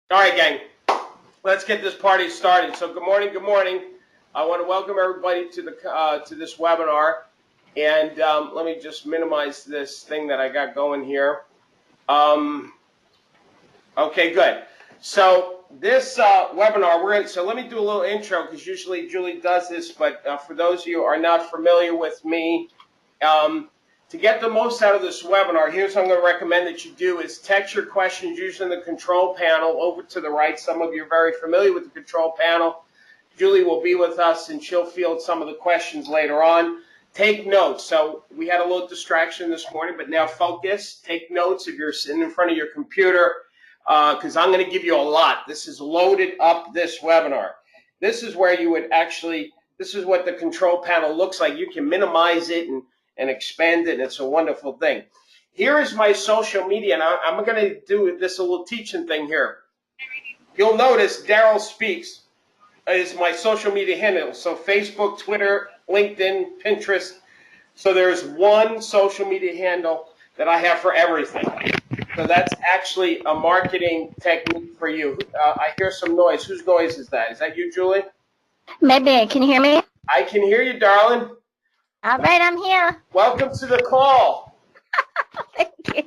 All right, gang, let's get this party started. So good morning, good morning. I want to welcome everybody to this webinar. And let me just minimize this thing that I got going here. Okay, good. So this webinar, so let me do a little intro because usually Julie does this, but for those of you who are not familiar with me, to get the most out of this webinar, here's what I'm going to recommend that you do is text your questions using the control panel over to the right. Some of you are very familiar with the control panel. Julie will be with us and she'll field some of the questions later on. Take notes. So we had a little distraction this morning, but now focus. Take notes if you're sitting in front of your computer because I'm going to give you a lot. This is loaded up, this webinar. This is where you would actually, this is what the control panel looks like. You can minimize it and expand it, and it's a wonderful thing. Here is my social media, and I'm going to do this a little teaching thing here. You'll notice Darryl Speaks is my social media handle. So Facebook, Twitter, LinkedIn, Pinterest. So there's one social media handle that I have for everything. So that's actually a marketing technique for you. I hear some noise. Whose noise is that? Is that you, Julie? Maybe. Can you hear me? I can hear you, darling. All right, I'm here. Welcome to the call. Thank you.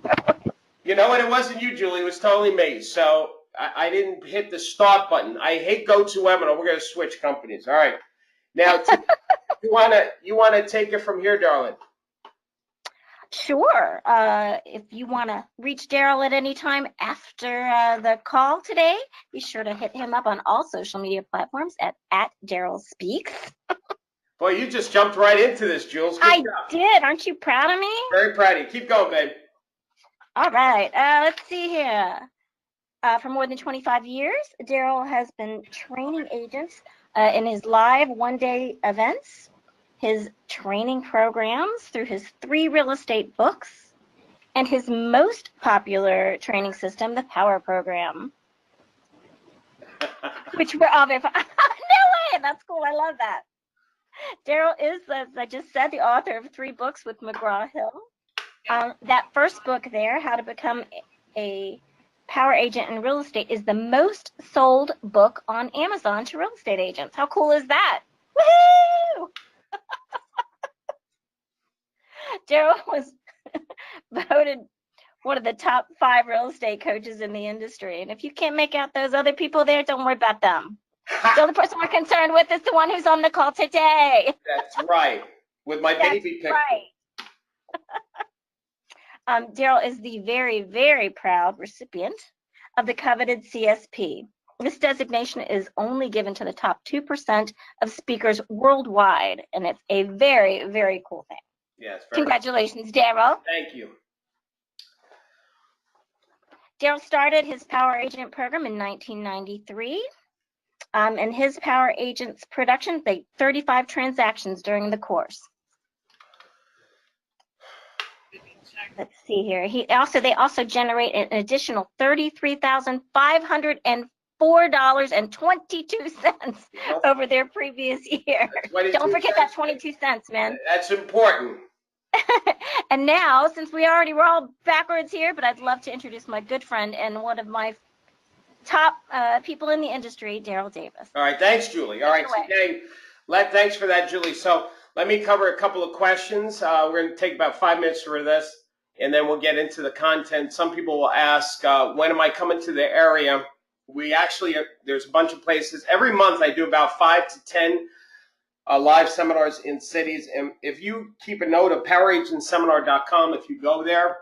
You know what? It wasn't you, Julie. It was totally me. So I didn't hit the start button. I hate GoToWebinar. We're going to switch companies. All right. Now, you want to take it from here, darling? Sure. If you want to reach Darryl at any time after the call today, be sure to hit him up on all social media platforms at Darryl Speaks. Boy, you just jumped right into this, Jules. Good I job. did. Aren't you proud of me? Very proud of you. Keep going, babe. All right. Let's see here. For more than 25 years, Darryl has been training agents in his live one-day events, his training programs through his 3 real estate books, and his most popular training system, the Power Program. Which we're no way, that's cool. I love that. Darryl is, as I just said, the author of 3 books with McGraw-Hill. That first book there, How to Become a Power Agent in Real Estate, is the most sold book on Amazon to real estate agents. How cool is that? Woohoo! Darryl was voted one of the top 5 real estate coaches in the industry. And if you can't make out those other people there, don't worry about them. The only person we're concerned with is the one who's on the call today. That's right. With my baby picture. Right. Darryl is the very, very proud recipient of the coveted CSP. This designation is only given to the top 2% of speakers worldwide, and it's a very, very cool thing. Yes. Congratulations, Darryl. Thank you. Darryl started his Power Agent program in 1993. And his Power Agents production, 35 transactions during the course. Let's see here. They also generate an additional $33,504.22 over their previous year. Don't forget that 22 cents, man. That's important. And now, since we're all backwards here, but I'd love to introduce my good friend and one of my top people in the industry, Darryl Davis. All right, thanks, Julie. All right, today, thanks for that, Julie. So let me cover a couple of questions. We're going to take about 5 minutes for this, and then we'll get into the content. Some people will ask, when am I coming to the area? We actually, there's a bunch of places. Every month I do about 5 to 10 live seminars in cities. And if you keep a note of poweragentseminar.com, if you go there,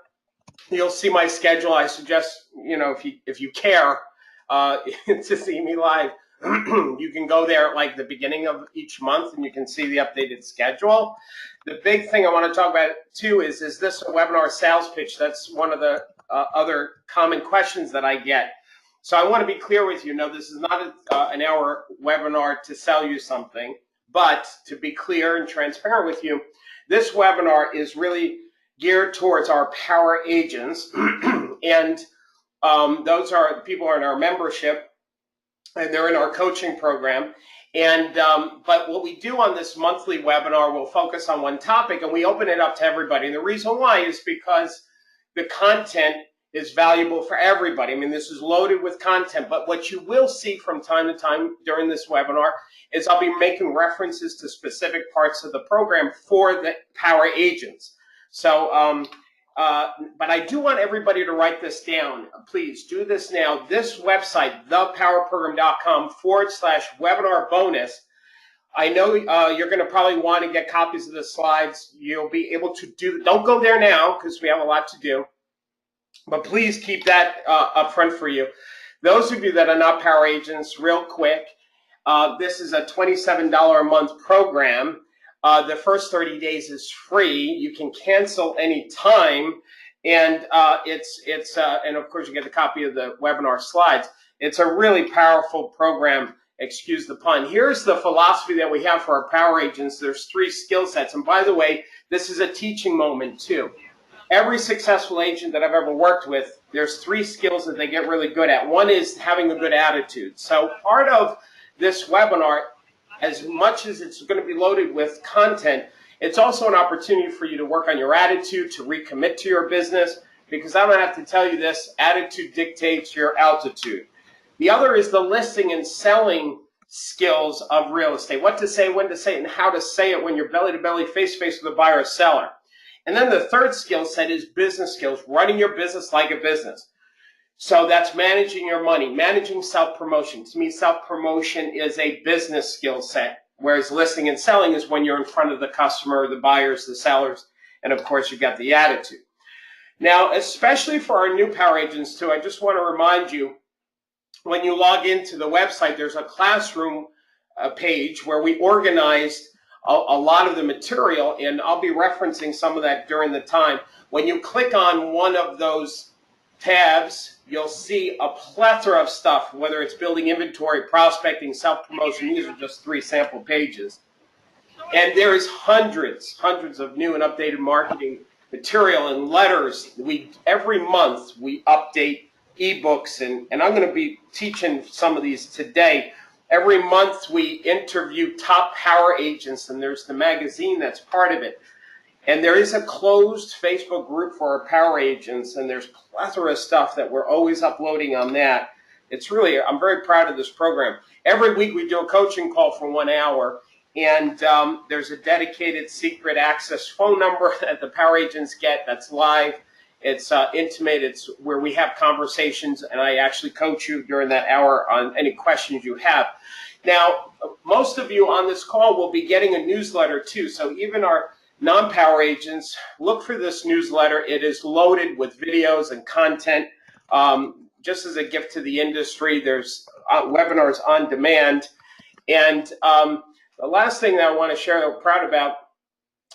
you'll see my schedule. I suggest, if you care, to see me live, you can go there at like the beginning of each month and you can see the updated schedule. The big thing I want to talk about too is this a webinar sales pitch? That's one of the other common questions that I get. So I want to be clear with you. No, this is not an hour webinar to sell you something, but to be clear and transparent with you, this webinar is really geared towards our power agents and those are people who are in our membership, and they're in our coaching program. And but what we do on this monthly webinar, we'll focus on one topic, and we open it up to everybody. And the reason why is because the content is valuable for everybody. I mean, this is loaded with content, but what you will see from time to time during this webinar is I'll be making references to specific parts of the program for the power agents. So, but I do want everybody to write this down. Please do this now. This website, thepowerprogram.com/webinar bonus. I know you're going to probably want to get copies of the slides. You'll be able to do, don't go there now because we have a lot to do, but please keep that up front for you. Those of you that are not power agents, real quick, this is a $27 a month program. The first 30 days is free. You can cancel any time, and and of course you get a copy of the webinar slides. It's a really powerful program. Excuse the pun. Here's the philosophy that we have for our power agents. There's 3 skill sets, and by the way, this is a teaching moment too. Every successful agent that I've ever worked with, there's 3 skills that they get really good at. One is having a good attitude. So part of this webinar, as much as it's going to be loaded with content, it's also an opportunity for you to work on your attitude, to recommit to your business, because I don't have to tell you this, attitude dictates your altitude. The other is the listing and selling skills of real estate, what to say, when to say it, and how to say it when you're belly to belly, face to face with a buyer or seller. And then the third skill set is business skills, running your business like a business. So that's managing your money, managing self-promotion. To me, self-promotion is a business skill set, whereas listing and selling is when you're in front of the customer, the buyers, the sellers, and of course you've got the attitude. Now, especially for our new power agents too, I just want to remind you, when you log into the website, there's a classroom page where we organized a lot of the material, and I'll be referencing some of that during the time. When you click on one of those tabs, you'll see a plethora of stuff, whether it's building inventory, prospecting, self-promotion. These are just 3 sample pages. And there is hundreds of new and updated marketing material and letters. Every month we update ebooks, and I'm going to be teaching some of these today. Every month we interview top power agents, and there's the magazine that's part of it. And there is a closed Facebook group for our power agents, and there's plethora of stuff that we're always uploading on that. It's really, I'm very proud of this program. Every week we do a coaching call for 1 hour, and there's a dedicated secret access phone number that the power agents get that's live. It's intimate. It's where we have conversations, and I actually coach you during that hour on any questions you have. Now, most of you on this call will be getting a newsletter too, so even our non-power agents, look for this newsletter. It is loaded with videos and content. Just as a gift to the industry, there's webinars on demand. And the last thing that I want to share that we're proud about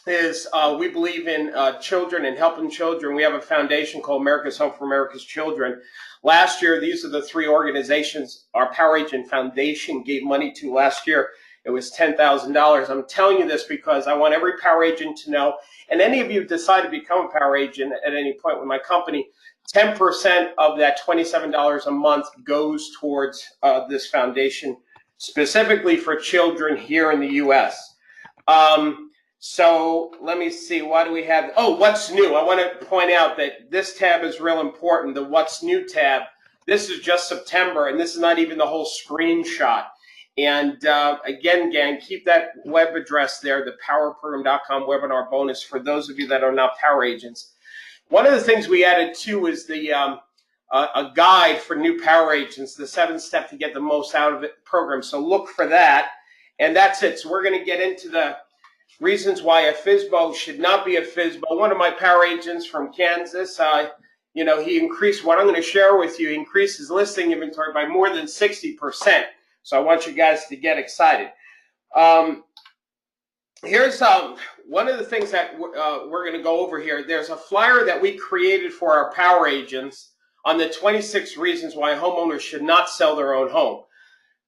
is we believe in children and helping children. We have a foundation called America's Home for America's Children. Last year, these are the 3 organizations our Power Agent Foundation gave money to last year. It was $10,000. I'm telling you this because I want every power agent to know, and any of you decide to become a power agent at any point with my company, 10% of that $27 a month goes towards this foundation, specifically for children here in the U.S. So let me see, what do we have? Oh, what's new? I want to point out that this tab is real important, the what's new tab. This is just September, and this is not even the whole screenshot. And again, gang, keep that web address there, thepowerprogram.com webinar bonus for those of you that are not power agents. One of the things we added too is the a guide for new power agents, the 7-step to get the most out of it program. So look for that. And that's it. So we're going to get into the reasons why a FSBO should not be a FSBO. One of my power agents from Kansas, he increased what I'm going to share with you, increased his listing inventory by more than 60%. So I want you guys to get excited. Here's one of the things that we're going to go over here. There's a flyer that we created for our power agents on the 26 reasons why homeowners should not sell their own home.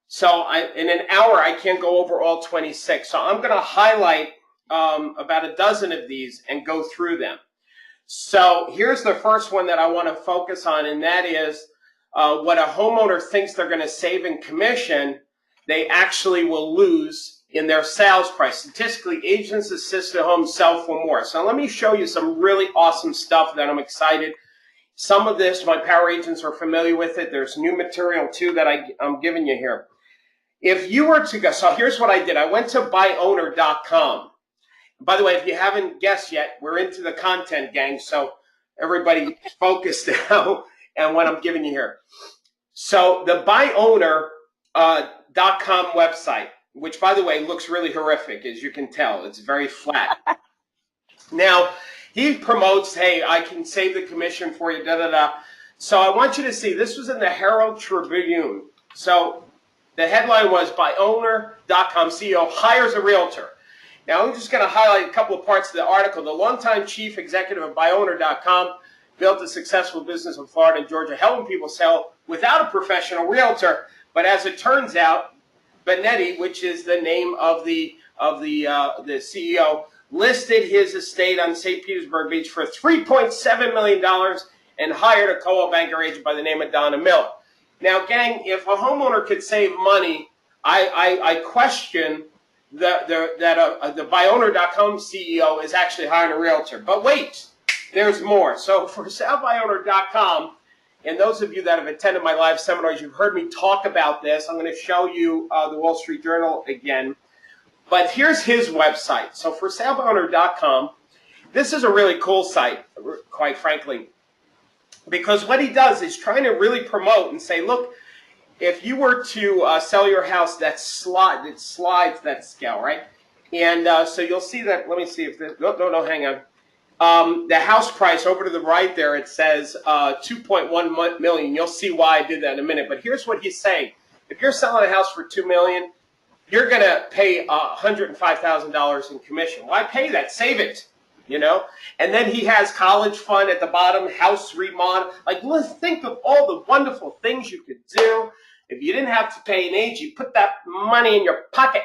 So in an hour, I can't go over all 26. So I'm going to highlight about a dozen of these and go through them. So here's the first one that I want to focus on, and that is what a homeowner thinks they're going to save in commission, they actually will lose in their sales price. Statistically, agents assisted homes sell for more. So let me show you some really awesome stuff that I'm excited. Some of this, my power agents are familiar with it. There's new material too that I'm giving you here. If you were to go, so here's what I did. I went to buyowner.com. By the way, if you haven't guessed yet, we're into the content, gang. So everybody focus now and what I'm giving you here. So the buyowner.com website, which by the way looks really horrific, as you can tell, it's very flat. Now he promotes, hey, I can save the commission for you, da da da. So I want you to see, this was in the Herald Tribune. So the headline was buyowner.com CEO hires a realtor. Now, I'm just going to highlight a couple of parts of the article. The longtime chief executive of buyowner.com built a successful business in Florida and Georgia, helping people sell without a professional realtor. But as it turns out, Benetti, which is the name of the CEO, listed his estate on St. Petersburg Beach for $3.7 million and hired a co-op banker agent by the name of Donna Miller. Now, gang, if a homeowner could save money, I question the buyowner.com CEO is actually hiring a realtor. But wait, there's more. So for salebuyowner.com, and those of you that have attended my live seminars, you've heard me talk about this. I'm going to show you the Wall Street Journal again. But here's his website. So for salebuyowner.com, this is a really cool site, quite frankly, because what he does is trying to really promote and say, look, if you were to sell your house, it slides that scale, right? And so you'll see that. Let me see if this, no, hang on. The house price over to the right there, it says 2.1 million. You'll see why I did that in a minute. But here's what he's saying: if you're selling a house for $2 million, you're gonna pay $105,000 in commission. Why pay that? Save it, you know. And then he has college fund at the bottom, house remodel. Like, let's think of all the wonderful things you could do. If you didn't have to pay an agent, you put that money in your pocket,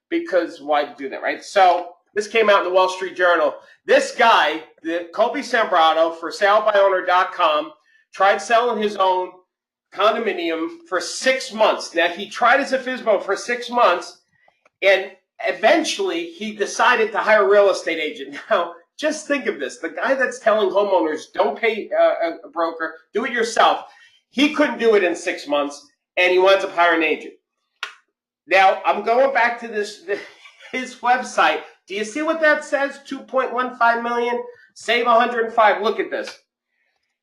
because why do that, right? So this came out in the Wall Street Journal. This guy, the Colby Sambrato for salebuyowner.com, tried selling his own condominium for 6 months. Now, he tried as a FSBO for 6 months, and eventually he decided to hire a real estate agent. Now, just think of this. The guy that's telling homeowners, don't pay a broker, do it yourself, he couldn't do it in 6 months. And he winds up hiring an agent. Now, I'm going back to his website. Do you see what that says? 2.15 million, save 105. Look at this.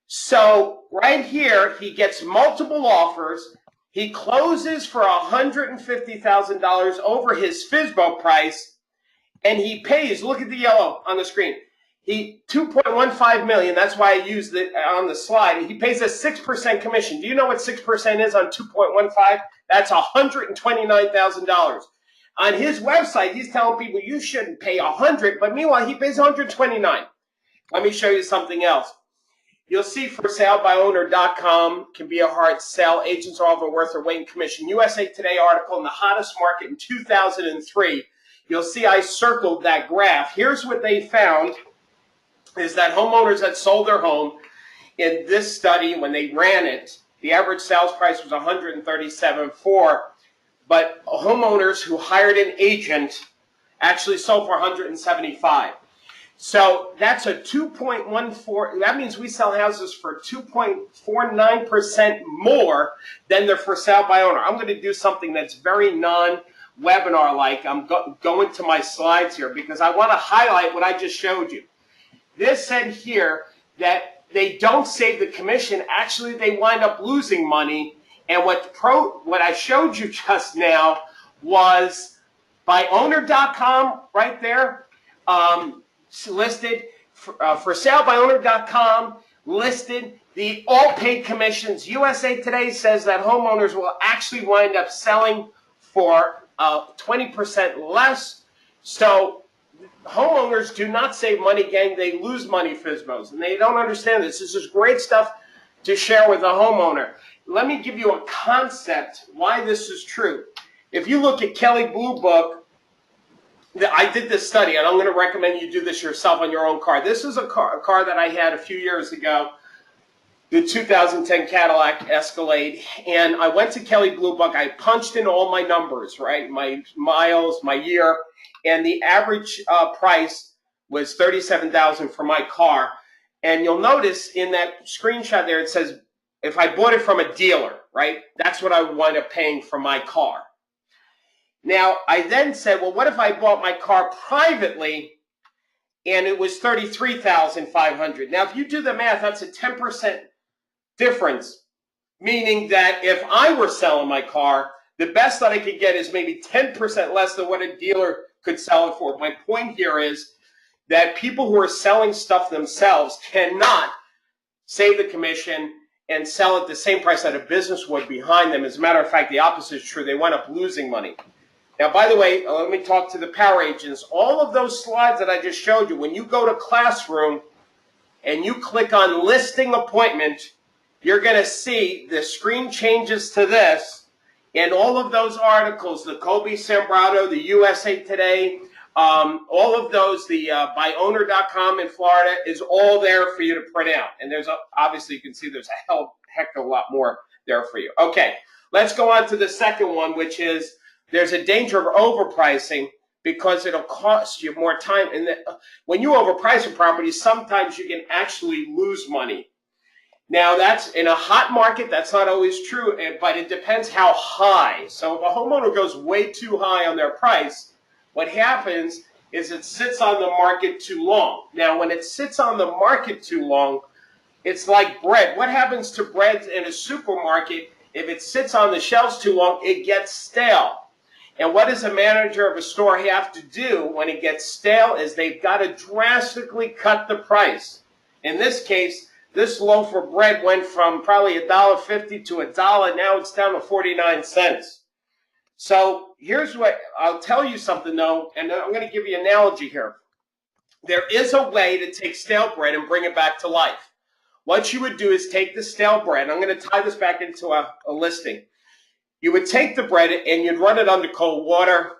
So right here, he gets multiple offers. He closes for $150,000 over his FSBO price, and he pays. Look at the yellow on the screen. He 2.15 million. That's why I used it on the slide. He pays a 6% commission. Do you know what 6% is on 2.15? That's $129,000. On his website, he's telling people you shouldn't pay 100, but meanwhile he pays 129. Let me show you something else. You'll see for salebuyowner.com can be a hard sell. Agents are often worth their weight in commission. USA Today article in the hottest market in 2003. You'll see I circled that graph. Here's what they found. Is that homeowners that sold their home in this study, when they ran it, the average sales price was $137,400, but homeowners who hired an agent actually sold for $175,000. So that's a 2.14. That means we sell houses for 2.49% more than they're for sale by owner. I'm going to do something that's very non-webinar like. I'm going to my slides here because I want to highlight what I just showed you. This said here that they don't save the commission. Actually, they wind up losing money. And what I showed you just now was buyowner.com right there, listed for salebuyowner.com, listed the all paid commissions. USA Today says that homeowners will actually wind up selling for 20% less. So homeowners do not save money, gang. They lose money, FSBOs, and they don't understand this. This is great stuff to share with a homeowner. Let me give you a concept why this is true. If you look at Kelley Blue Book, I did this study, and I'm going to recommend you do this yourself on your own car. This is a car that I had a few years ago, the 2010 Cadillac Escalade, and I went to Kelley Blue Book. I punched in all my numbers, right, my miles, my year, and the average price was $37,000 for my car. And you'll notice in that screenshot there, it says, if I bought it from a dealer, right, that's what I would wind up paying for my car. Now, I then said, well, what if I bought my car privately and it was $33,500? Now, if you do the math, that's a 10% difference, meaning that if I were selling my car, the best that I could get is maybe 10% less than what a dealer could sell it for. My point here is that people who are selling stuff themselves cannot save the commission and sell at the same price that a business would behind them. As a matter of fact, the opposite is true. They wind up losing money. Now, by the way, let me talk to the power agents. All of those slides that I just showed you, when you go to Classroom and you click on Listing Appointment, you're going to see the screen changes to this, and all of those articles, the Colby Sambrato, the USA Today, all of those, the byowner.com in Florida, is all there for you to print out. And there's obviously, you can see there's a heck of a lot more there for you. Okay, let's go on to the second one, which is there's a danger of overpricing because it'll cost you more time. And when you overprice a property, sometimes you can actually lose money. Now, that's in a hot market, that's not always true, but it depends how high. So if a homeowner goes way too high on their price, what happens is it sits on the market too long. Now, when it sits on the market too long, it's like bread. What happens to bread in a supermarket? If it sits on the shelves too long, it gets stale. And what does a manager of a store have to do when it gets stale is they've got to drastically cut the price. In this case, this loaf of bread went from probably $1.50 to $1. Now it's down to 49 cents. So here's what, I'll tell you something though, and I'm going to give you an analogy here. There is a way to take stale bread and bring it back to life. What you would do is take the stale bread, I'm going to tie this back into a listing. You would take the bread and you'd run it under cold water,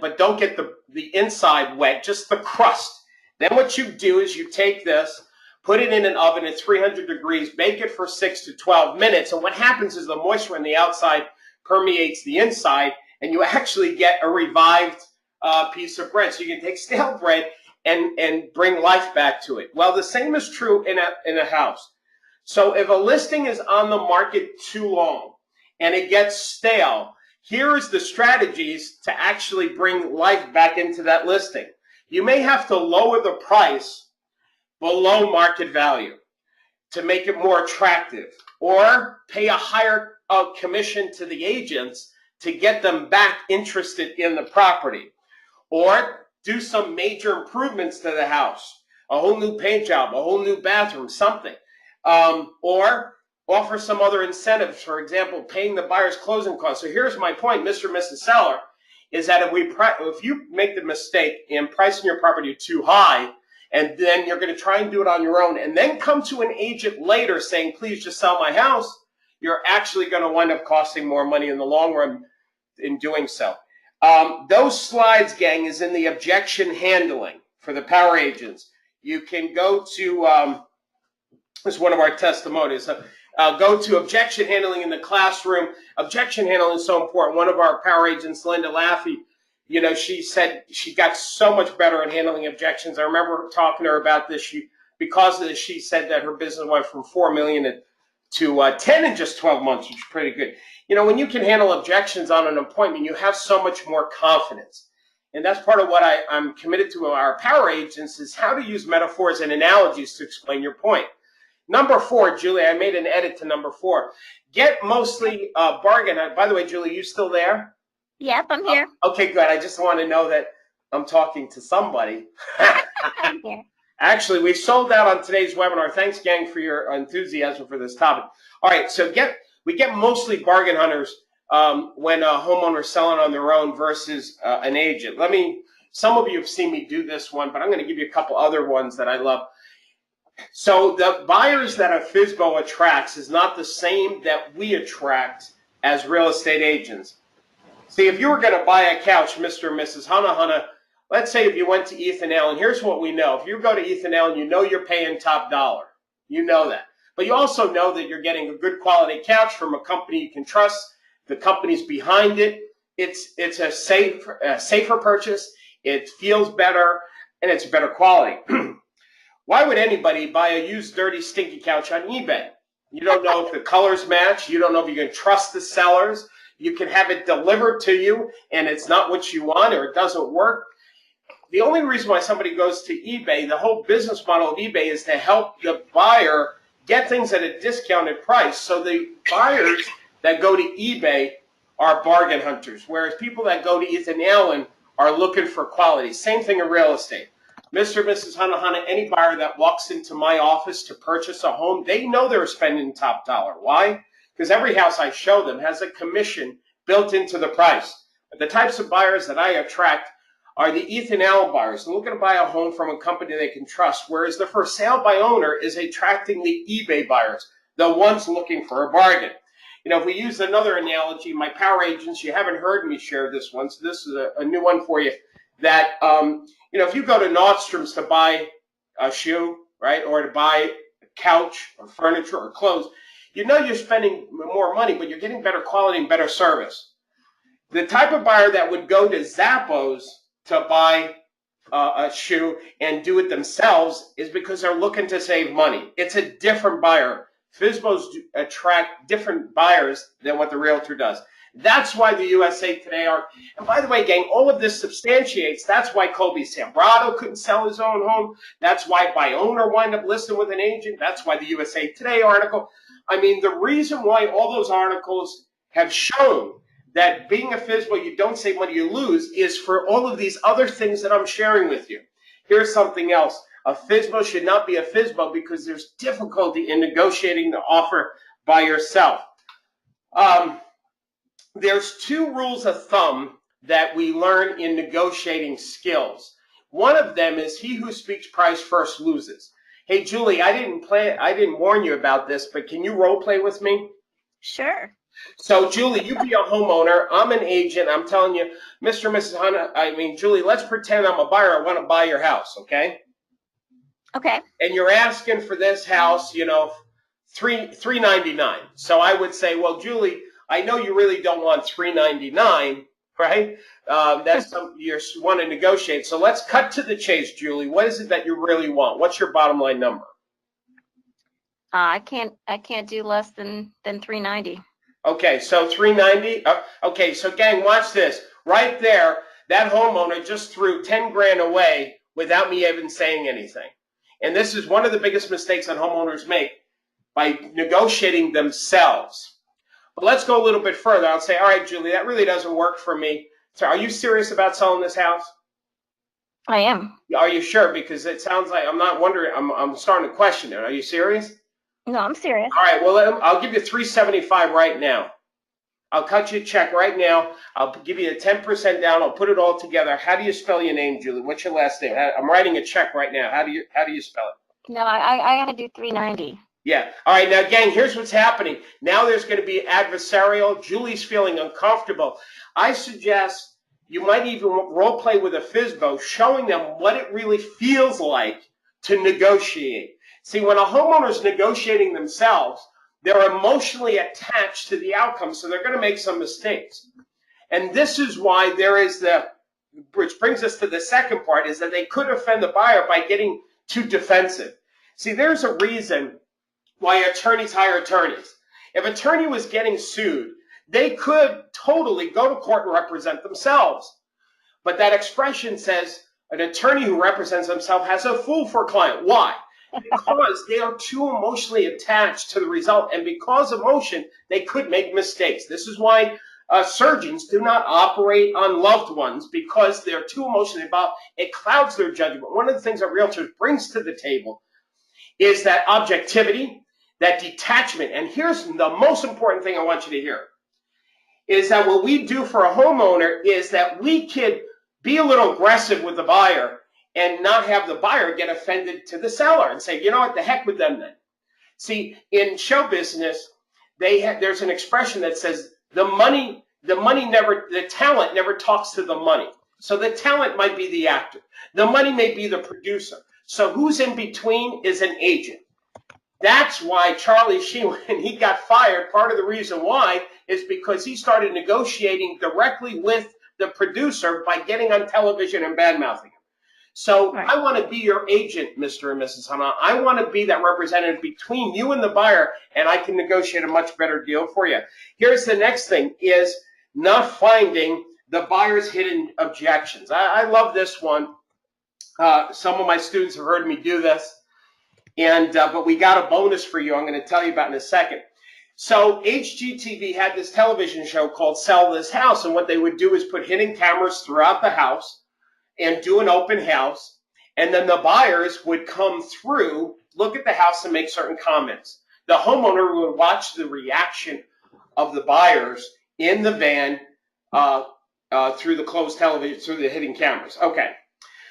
but don't get the inside wet, just the crust. Then what you do is you take this, put it in an oven at 300 degrees, bake it for 6 to 12 minutes. And what happens is the moisture on the outside permeates the inside, and you actually get a revived piece of bread. So you can take stale bread and bring life back to it. Well, the same is true in a house. So if a listing is on the market too long and it gets stale, here is the strategies to actually bring life back into that listing. You may have to lower the price below market value to make it more attractive, or pay a higher commission to the agents to get them back interested in the property, or do some major improvements to the house, a whole new paint job, a whole new bathroom, something, or offer some other incentives, for example, paying the buyer's closing costs. So here's my point, Mr. and Mrs. Seller, is that if you make the mistake in pricing your property too high, and then you're going to try and do it on your own, and then come to an agent later saying, please just sell my house, you're actually going to wind up costing more money in the long run in doing so. Those slides, gang, is in the objection handling for the power agents. You can go to, this is one of our testimonies, go to objection handling in the classroom. Objection handling is so important. One of our power agents, Linda Laffey, she said she got so much better at handling objections. I remember talking to her about this. Because of this, she said that her business went from $4 million to 10 in just 12 months, which is pretty good. When you can handle objections on an appointment, you have so much more confidence. And that's part of what I'm committed to our power agents, is how to use metaphors and analogies to explain your point. Number 4, Julie, I made an edit to number 4. Get mostly bargain. By the way, Julie, you still there? Yep, I'm here. Okay, good. I just want to know that I'm talking to somebody. I'm here. Actually, we sold out on today's webinar. Thanks, gang, for your enthusiasm for this topic. All right, so we get mostly bargain hunters when a homeowner is selling on their own versus an agent. Some of you have seen me do this one, but I'm going to give you a couple other ones that I love. So the buyers that a FSBO attracts is not the same that we attract as real estate agents. See, if you were going to buy a couch, Mr. and Mrs. Hana, let's say if you went to Ethan Allen, here's what we know. If you go to Ethan Allen, you know you're paying top dollar. You know that. But you also know that you're getting a good quality couch from a company you can trust. The company's behind it. It's a safer purchase. It feels better, and it's better quality. Why would anybody buy a used, dirty, stinky couch on eBay? You don't know if the colors match. You don't know if you can trust the sellers. You can have it delivered to you and it's not what you want or it doesn't work. The only reason why somebody goes to eBay, the whole business model of eBay is to help the buyer get things at a discounted price. So the buyers that go to eBay are bargain hunters, whereas people that go to Ethan Allen are looking for quality. Same thing in real estate. Mr. and Mrs. Hanahana, any buyer that walks into my office to purchase a home, they know they're spending top dollar. Why? Because every house I show them has a commission built into the price. But the types of buyers that I attract are the Ethan Allen buyers. They're looking to buy a home from a company they can trust, whereas the for sale by owner is attracting the eBay buyers, the ones looking for a bargain. You know, if we use another analogy, my power agents, you haven't heard me share this one, so this is a new one for you, that, you know, if you go to Nordstrom's to buy a shoe, right, or to buy a couch or furniture or clothes, you know you're spending more money, but you're getting better quality and better service. The type of buyer that would go to Zappos to buy a shoe and do it themselves is because they're looking to save money. It's a different buyer. FSBOs attract different buyers than what the realtor does. That's why the USA Today are, and by the way, gang, all of this substantiates, that's why Colby Sambrado couldn't sell his own home. That's why by owner wind up listing with an agent. That's why the USA Today article. I mean, the reason why all those articles have shown that being a FSBO, you don't save money, you lose, is for all of these other things that I'm sharing with you. Here's something else. A FSBO should not be a FSBO because there's difficulty in negotiating the offer by yourself. There's two rules of thumb that we learn in negotiating skills. One of them is he who speaks price first loses. Hey, Julie, I didn't warn you about this, but can you role play with me? Sure. So, Julie, you be a homeowner. I'm an agent. I'm telling you, Mr. and Mrs. Hunter, Julie, let's pretend I'm a buyer. I want to buy your house, okay? Okay. And you're asking for this house, you know, $399. So I would say, well, Julie, I know you really don't want $399, right? That's something you want to negotiate. So let's cut to the chase, Julie. What is it that you really want? What's your bottom line number? I can't do less than $390. Okay, so $390. Okay, so gang, watch this. Right there, that homeowner just threw 10 grand away without me even saying anything. And this is one of the biggest mistakes that homeowners make by negotiating themselves. But let's go a little bit further. I'll say, all right, Julie, that really doesn't work for me. So are you serious about selling this house? I am. Are you sure? Because it sounds like I'm not wondering. I'm starting to question it. Are you serious? No, I'm serious. All right, well, I'll give you $375 right now. I'll cut you a check right now. I'll give you a 10% down. I'll put it all together. How do you spell your name, Julie? What's your last name? I'm writing a check right now. How do you spell it? No, I gotta do $390. Yeah. All right, now, gang, here's what's happening. Now there's going to be adversarial. Julie's feeling uncomfortable. I suggest you might even role play with a FSBO, showing them what it really feels like to negotiate. See, when a homeowner's negotiating themselves, they're emotionally attached to the outcome, so they're going to make some mistakes. And this is why there is which brings us to the second part, is that they could offend the buyer by getting too defensive. See, there's a reason why attorneys hire attorneys. If an attorney was getting sued, they could totally go to court and represent themselves. But that expression says an attorney who represents himself has a fool for a client. Why? Because they are too emotionally attached to the result, and because emotion, they could make mistakes. This is why surgeons do not operate on loved ones, because they're too emotionally involved. It clouds their judgment. One of the things that realtors brings to the table is that objectivity, that detachment. And here's the most important thing I want you to hear, is that what we do for a homeowner is that we could be a little aggressive with the buyer and not have the buyer get offended to the seller and say, you know what, the heck with them then. See, in show business, there's an expression that says the talent never talks to the money. So the talent might be the actor. The money may be the producer. So who's in between is an agent. That's why Charlie Sheen, when he got fired, part of the reason why is because he started negotiating directly with the producer by getting on television and bad-mouthing him. So Right. I want to be your agent, Mr. and Mrs. Hana. I want to be that representative between you and the buyer, and I can negotiate a much better deal for you. Here's the next thing is not finding the buyer's hidden objections. I love this one. Some of my students have heard me do this, but we got a bonus for you I'm going to tell you about in a second. So HGTV had this television show called Sell This House, and what they would do is put hidden cameras throughout the house and do an open house, and then the buyers would come through, look at the house, and make certain comments. The homeowner would watch the reaction of the buyers in the van through the closed television, through the hidden cameras. Okay,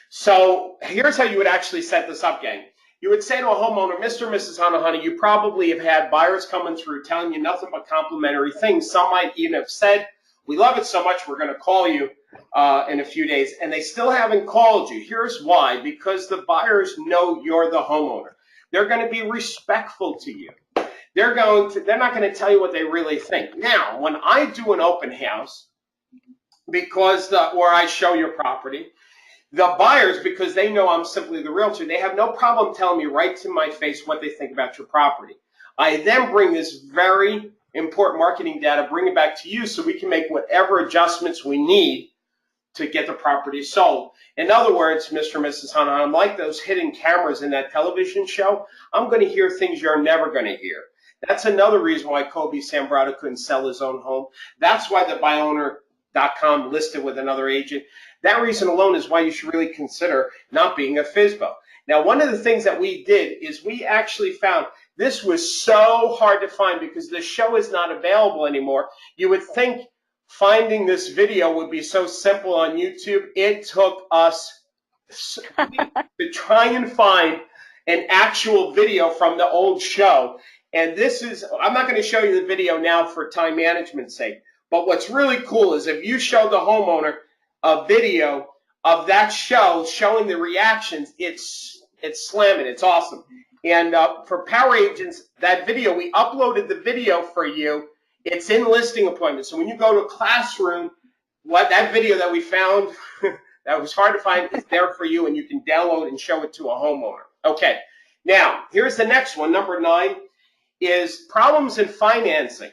so here's how you would actually set this up, gang. You would say to a homeowner, Mr. and Mrs. Honey, you probably have had buyers coming through telling you nothing but complimentary things. Some might even have said, we love it so much, we're going to call you in a few days, and they still haven't called you. Here's why: because the buyers know you're the homeowner. They're going to be respectful to you. They're not going to tell you what they really think. Now, when I do an open house, or I show your property, the buyers, because they know I'm simply the realtor, they have no problem telling me right to my face what they think about your property. I then bring this very important marketing data, bring it back to you so we can make whatever adjustments we need to get the property sold. In other words, Mr. and Mrs. Hana, I'm like those hidden cameras in that television show. I'm going to hear things you're never going to hear. That's another reason why Kobe Sambrata couldn't sell his own home. That's why the buyowner.com listed with another agent. That reason alone is why you should really consider not being a FSBO. Now, one of the things that we did is we actually found this was so hard to find because the show is not available anymore. You would think finding this video would be so simple on YouTube. It took us to try and find an actual video from the old show. And I'm not going to show you the video now for time management's sake. But what's really cool is if you show the homeowner a video of that show showing the reactions, it's slamming. It's awesome. And for Power Agents, that video, we uploaded the video for you. It's in listing appointments. So when you go to a classroom, that video that we found that was hard to find is there for you, and you can download and show it to a homeowner. Okay. Now, here's the next one. Number 9 is problems in financing.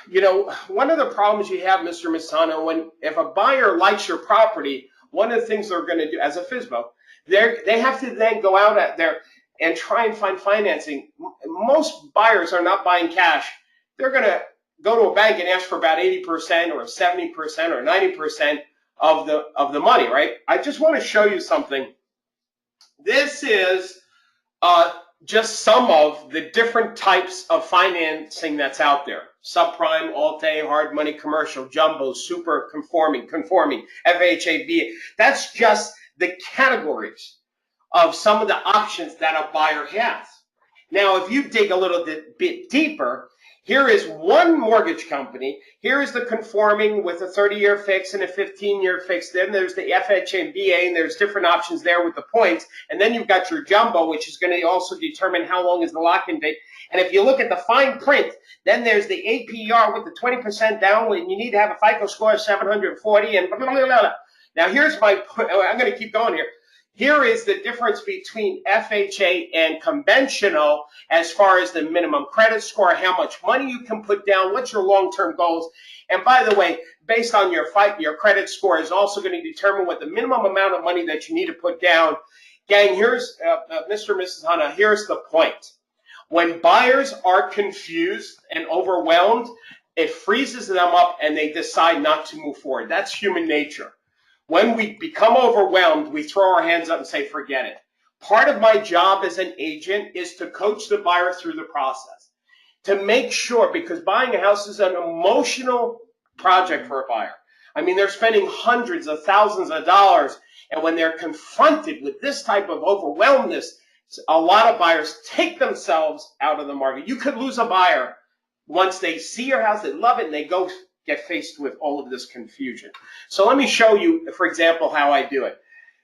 You know, one of the problems you have, Mr. Misano, if a buyer likes your property, one of the things they're going to do as a FSBO, they have to then go out there and try and find financing. Most buyers are not buying cash. They're going to go to a bank and ask for about 80% or 70% or 90% of the money, right? I just want to show you something. This is just some of the different types of financing that's out there. Subprime, Alt-A, hard money, commercial, jumbo, super conforming, FHA, VA. That's just the categories of some of the options that a buyer has. Now, if you dig a little bit deeper, here is one mortgage company. Here is the conforming with a 30-year fix and a 15-year fix. Then there's the FHA and VA, and there's different options there with the points. And then you've got your jumbo, which is going to also determine how long is the lock-in date. And if you look at the fine print, then there's the APR with the 20% down, and you need to have a FICO score of 740 and blah, blah, blah, blah. Now, here's my point. I'm going to keep going here. Here is the difference between FHA and conventional as far as the minimum credit score, how much money you can put down, what's your long-term goals. And by the way, based on your credit score is also going to determine what the minimum amount of money that you need to put down. Gang, here's Mr. and Mrs. Hana, here's the point. When buyers are confused and overwhelmed, it freezes them up and they decide not to move forward. That's human nature. When we become overwhelmed, we throw our hands up and say, forget it. Part of my job as an agent is to coach the buyer through the process, to make sure, because buying a house is an emotional project for a buyer. I mean, they're spending hundreds of thousands of dollars, and when they're confronted with this type of overwhelmness, a lot of buyers take themselves out of the market. You could lose a buyer once they see your house, they love it, and they go get faced with all of this confusion. So let me show you, for example, how I do it.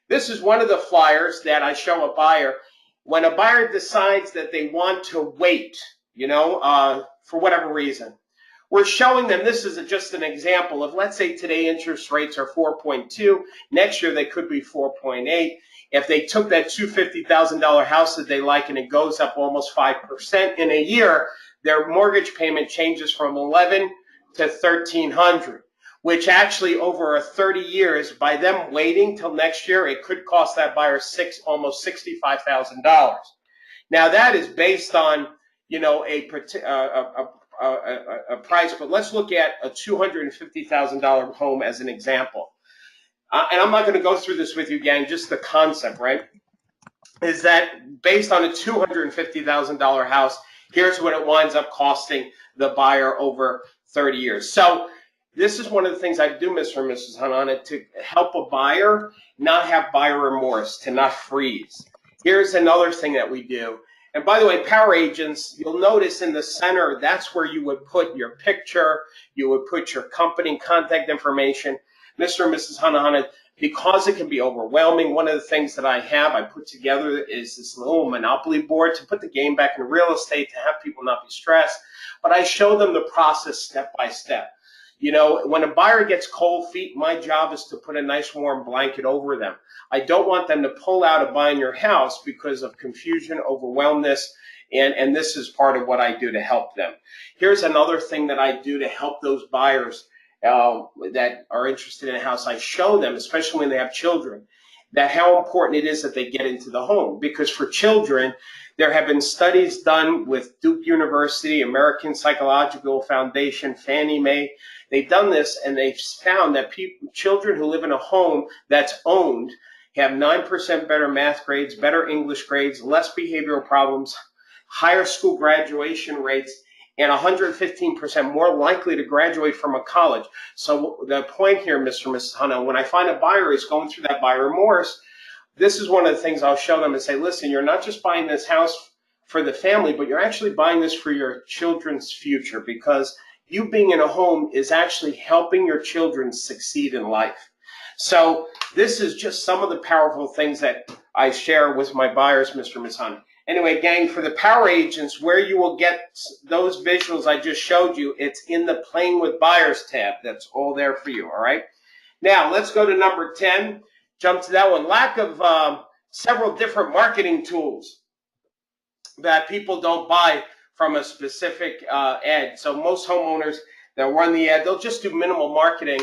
This is one of the flyers that I show a buyer. When a buyer decides that they want to wait, for whatever reason, we're showing them, this is just an example of, let's say today interest rates are 4.2, next year they could be 4.8. If they took that $250,000 house that they like and it goes up almost 5% in a year, their mortgage payment changes from 11 to 1,300, which actually over 30 years, by them waiting till next year, it could cost that buyer almost $65,000. Now that is based on, you know, a price, but let's look at a $250,000 home as an example. And I'm not going to go through this with you, gang, just the concept, right? Is that based on a $250,000 house, here's what it winds up costing the buyer over 30 years. So this is one of the things I do, Mr. and Mrs. Hunt, on it, to help a buyer not have buyer remorse, to not freeze. Here's another thing that we do. And by the way, power agents, you'll notice in the center, that's where you would put your picture, you would put your company contact information. Mr. and Mrs. Hunt, because it can be overwhelming, one of the things that I put together is this little Monopoly board to put the game back in real estate, to have people not be stressed. But I show them the process step by step. You know, when a buyer gets cold feet, my job is to put a nice warm blanket over them. I don't want them to pull out of buying your house because of confusion, overwhelmness, and this is part of what I do to help them. Here's another thing that I do to help those buyers that are interested in a house. I show them, especially when they have children, that how important it is that they get into the home. Because for children, there have been studies done with Duke University, American Psychological Foundation, Fannie Mae. They've done this, and they've found that children who live in a home that's owned have 9% better math grades, better English grades, less behavioral problems, higher school graduation rates, and 115% more likely to graduate from a college. So the point here, Mr. and Mrs. Hunt, when I find a buyer is going through that buyer remorse, this is one of the things I'll show them and say, listen, you're not just buying this house for the family, but you're actually buying this for your children's future, because you being in a home is actually helping your children succeed in life. So this is just some of the powerful things that I share with my buyers, Mr. and Ms. Hunt. Anyway, gang, for the power agents, where you will get those visuals I just showed you, it's in the Playing with Buyers tab. That's all there for you, all right? Now, let's go to number 10. Jump to that one. Lack of several different marketing tools that people don't buy from a specific ad. So most homeowners that run the ad, they'll just do minimal marketing.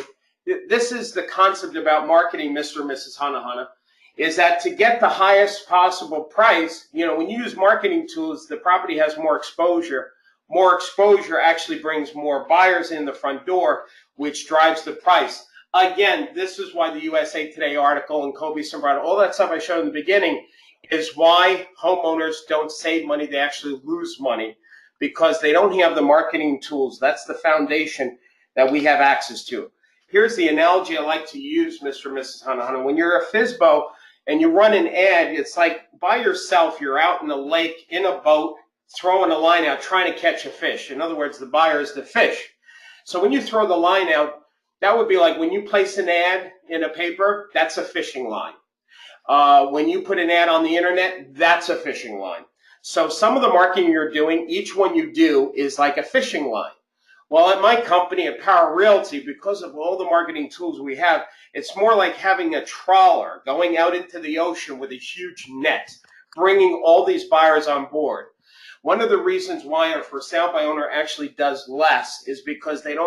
This is the concept about marketing, Mr. and Mrs. Hana, is that to get the highest possible price, you know, when you use marketing tools, the property has more exposure. More exposure actually brings more buyers in the front door, which drives the price. Again, this is why the USA Today article and Kobe Sombrado, all that stuff I showed in the beginning, is why homeowners don't save money, they actually lose money, because they don't have the marketing tools. That's the foundation that we have access to. Here's the analogy I like to use, Mr. and Mrs. Hana. When you're a FSBO and you run an ad, it's like by yourself, you're out in the lake, in a boat, throwing a line out, trying to catch a fish. In other words, the buyer is the fish. So when you throw the line out, that would be like when you place an ad in a paper, that's a fishing line. When you put an ad on the internet, that's a fishing line. So some of the marketing you're doing, each one you do is like a fishing line. Well, at my company, at Power Realty, because of all the marketing tools we have, it's more like having a trawler going out into the ocean with a huge net, bringing all these buyers on board. One of the reasons why a for sale by owner actually does less is because they're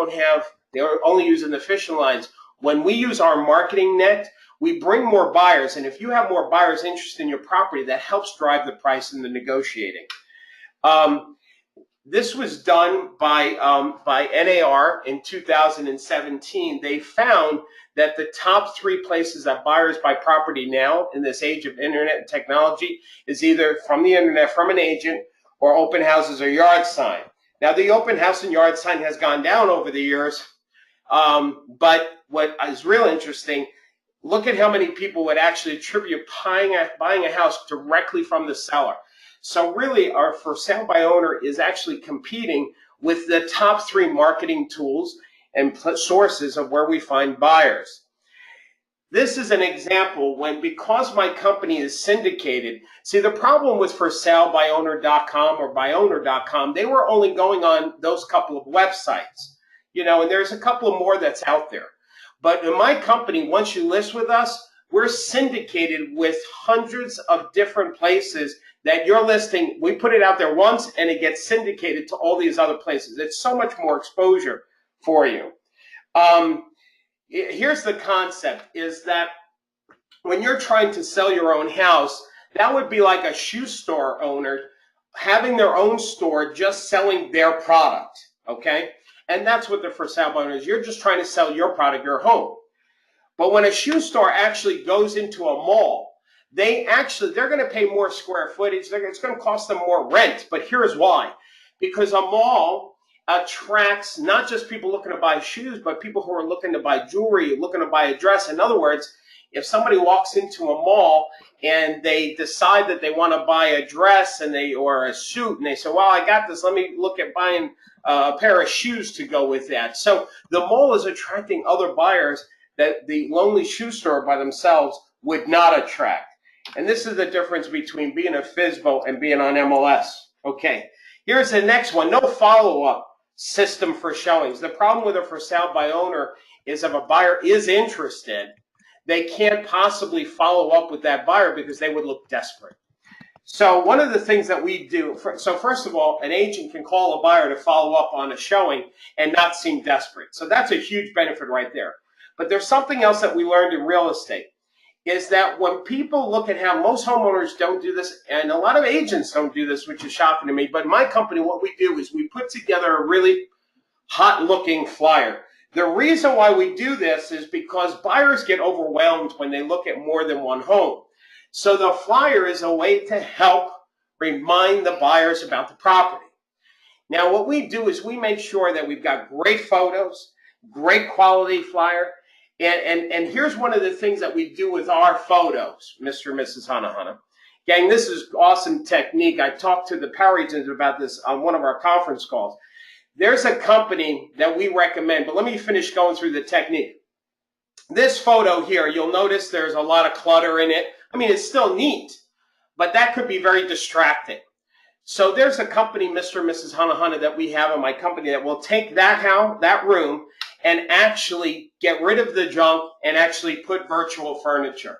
only using the fishing lines. When we use our marketing net, we bring more buyers, and if you have more buyers interested in your property, that helps drive the price in the negotiating. This was done by NAR in 2017. They found that the top 3 places that buyers buy property now in this age of internet and technology is either from the internet, from an agent, or open houses or yard sign. Now, the open house and yard sign has gone down over the years, but what is real interesting, look at how many people would actually attribute buying a house directly from the seller. So really, our for sale by owner is actually competing with the top 3 marketing tools and sources of where we find buyers. This is an example when, because my company is syndicated, see the problem with forsalebywowner.com or byowner.com, they were only going on those couple of websites, and there's a couple of more that's out there. But in my company, once you list with us, we're syndicated with hundreds of different places that you're listing. We put it out there once and it gets syndicated to all these other places. It's so much more exposure for you. Here's the concept, is that when you're trying to sell your own house, that would be like a shoe store owner having their own store just selling their product, okay? And that's what the for sale by owner is. You're just trying to sell your product, your home. But when a shoe store actually goes into a mall, they're going to pay more square footage. It's going to cost them more rent. But here's why. Because a mall attracts not just people looking to buy shoes, but people who are looking to buy jewelry, looking to buy a dress. In other words, if somebody walks into a mall and they decide that they want to buy a dress or a suit, and they say, well, I got this, let me look at buying a pair of shoes to go with that. So the mall is attracting other buyers that the lonely shoe store by themselves would not attract. And this is the difference between being a FSBO and being on MLS. Okay, here's the next one. No follow-up system for showings. The problem with a for sale by owner is if a buyer is interested, they can't possibly follow up with that buyer because they would look desperate. So one of the things that we do, so first of all, an agent can call a buyer to follow up on a showing and not seem desperate. So that's a huge benefit right there. But there's something else that we learned in real estate, is that when people look at how most homeowners don't do this, and a lot of agents don't do this, which is shocking to me, but in my company, what we do is we put together a really hot-looking flyer. The reason why we do this is because buyers get overwhelmed when they look at more than one home. So the flyer is a way to help remind the buyers about the property. Now, what we do is we make sure that we've got great photos, great quality flyer, and here's one of the things that we do with our photos, Mr. and Mrs. Hanahana. Gang, this is awesome technique. I talked to the power agents about this on one of our conference calls. There's a company that we recommend, but let me finish going through the technique. This photo here, you'll notice there's a lot of clutter in it. I mean, it's still neat, but that could be very distracting. So there's a company, Mr. and Mrs. Hanahana, that we have in my company that will take that room and actually get rid of the junk and actually put virtual furniture.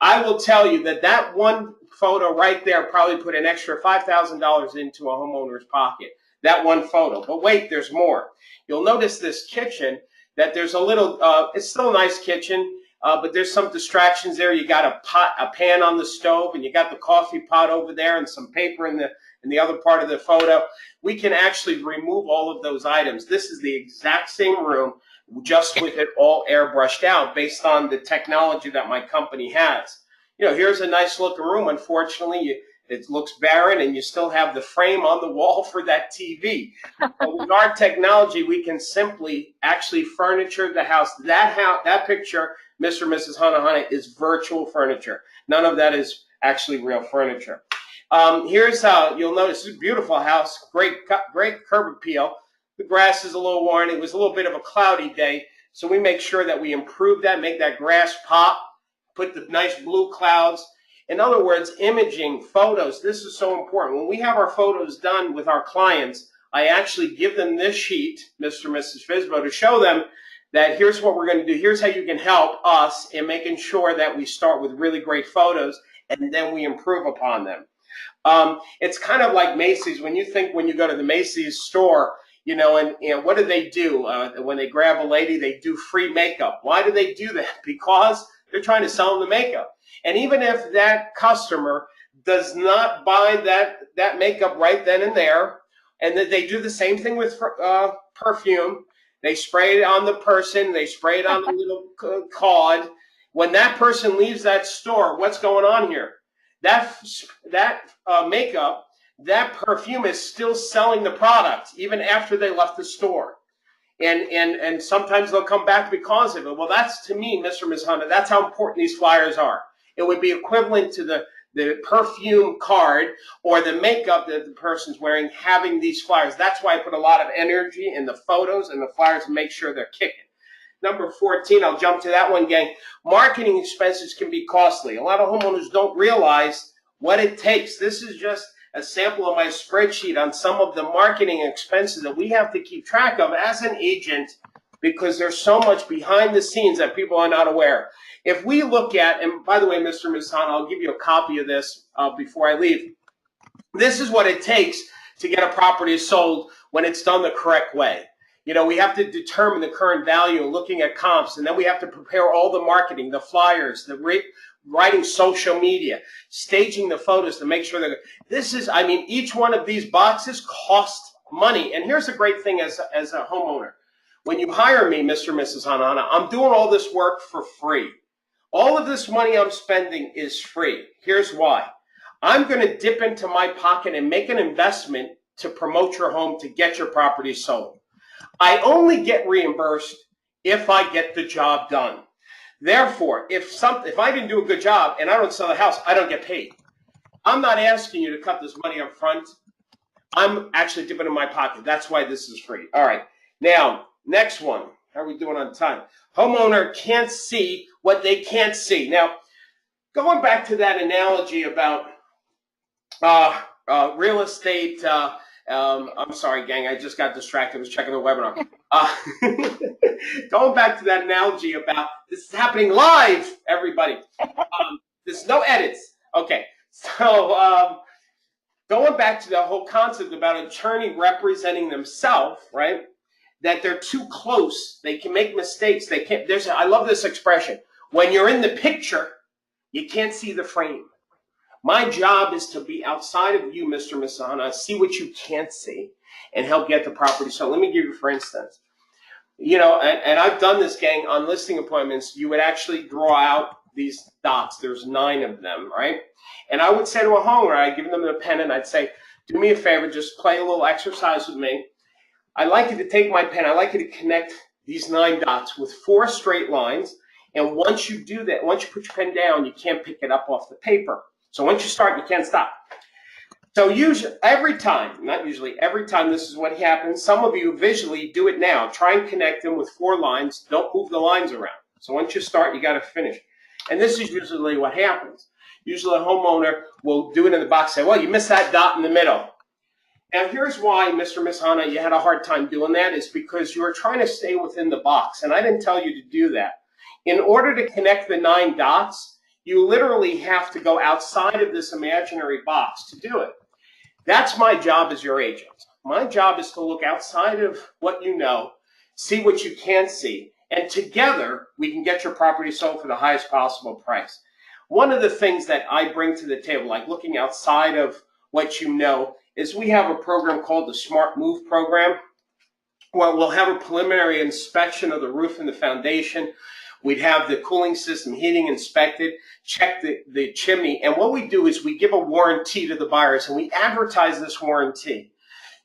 I will tell you that one photo right there probably put an extra $5,000 into a homeowner's pocket. That one photo. But wait, there's more. You'll notice this kitchen, that there's a little, it's still a nice kitchen, but there's some distractions there. You got a pan on the stove, and you got the coffee pot over there, and some paper in the other part of the photo. We can actually remove all of those items. This is the exact same room, just with it all airbrushed out based on the technology that my company has. Here's a nice looking room. Unfortunately, it looks barren, and you still have the frame on the wall for that TV. But with our technology, we can simply actually furniture the house. That picture, Mr. and Mrs. Hanahana, is virtual furniture. None of that is actually real furniture. Here's how you'll notice this beautiful house, great curb appeal. The grass is a little worn. It was a little bit of a cloudy day, so we make sure that we improve that, make that grass pop, put the nice blue clouds. In other words, imaging, photos, this is so important. When we have our photos done with our clients, I actually give them this sheet, Mr. and Mrs. FSBO, to show them that here's what we're going to do. Here's how you can help us in making sure that we start with really great photos, and then we improve upon them. It's kind of like Macy's. When you go to the Macy's store, and what do they do? When they grab a lady, they do free makeup. Why do they do that? Because they're trying to sell them the makeup. And even if that customer does not buy that makeup right then and there, and that they do the same thing with perfume, they spray it on the person, they spray it on the little card. When that person leaves that store, what's going on here? That makeup, that perfume is still selling the product even after they left the store. And sometimes they'll come back because of it. Well, that's, to me, Mr. and Ms. Hunter, that's how important these flyers are. It would be equivalent to the perfume card or the makeup that the person's wearing, having these flyers. That's why I put a lot of energy in the photos and the flyers to make sure they're kicking. number 14, I'll jump to that one, gang. Marketing expenses can be costly. A lot of homeowners don't realize what it takes. This is just a sample of my spreadsheet on some of the marketing expenses that we have to keep track of as an agent, because there's so much behind the scenes that people are not aware. If we look at, and by the way, Mr. Misana, I'll give you a copy of this before I leave. This is what it takes to get a property sold when it's done the correct way. You know, we have to determine the current value, looking at comps, and then we have to prepare all the marketing, the flyers, the writing social media, staging the photos to make sure that this is, I mean, each one of these boxes costs money. And here's the great thing as a homeowner. When you hire me, Mr. and Mrs. Hanana, I'm doing all this work for free. All of this money I'm spending is free. Here's why. I'm going to dip into my pocket and make an investment to promote your home, to get your property sold. I only get reimbursed if I get the job done. Therefore, if I didn't do a good job and I don't sell the house, I don't get paid. I'm not asking you to cut this money up front. I'm actually dipping in my pocket. That's why this is free. All right. Now, next one. How are we doing on time? Homeowner can't see what they can't see. Now, going back to that analogy about real estate. I'm sorry, gang. I just got distracted. I was checking the webinar. Going back to that analogy about this is happening live, everybody. There's no edits. Okay. So going back to the whole concept about an attorney representing themselves, right? That they're too close. They can make mistakes. They can't. I love this expression. When you're in the picture, you can't see the frame. My job is to be outside of you, Mr. Misana, see what you can't see, and help get the property. So let me give you, for instance, you know, and I've done this, gang, on listing appointments. You would actually draw out these dots. There's 9 of them, right? And I would say to a homeowner, I'd give them a pen, and I'd say, do me a favor, just play a little exercise with me. I'd like you to take my pen. I'd like you to connect these 9 dots with 4 straight lines. And once you do that, once you put your pen down, you can't pick it up off the paper. So once you start, you can't stop. So usually, every time, not usually, every time this is what happens. Some of you visually do it now. Try and connect them with 4 lines. Don't move the lines around. So once you start, you got to finish. And this is usually what happens. Usually a homeowner will do it in the box, say, well, you missed that dot in the middle. Now, here's why, Mr. and Miss Hana, you had a hard time doing that, is because you were trying to stay within the box. And I didn't tell you to do that. In order to connect the 9 dots, you literally have to go outside of this imaginary box to do it. That's my job as your agent. My job is to look outside of what you know, see what you can't see, and together we can get your property sold for the highest possible price. One of the things that I bring to the table, like looking outside of what you know, is we have a program called the Smart Move program, where we'll have a preliminary inspection of the roof and the foundation. We'd have the cooling system, heating inspected, check the chimney. And what we do is we give a warranty to the buyers, and we advertise this warranty.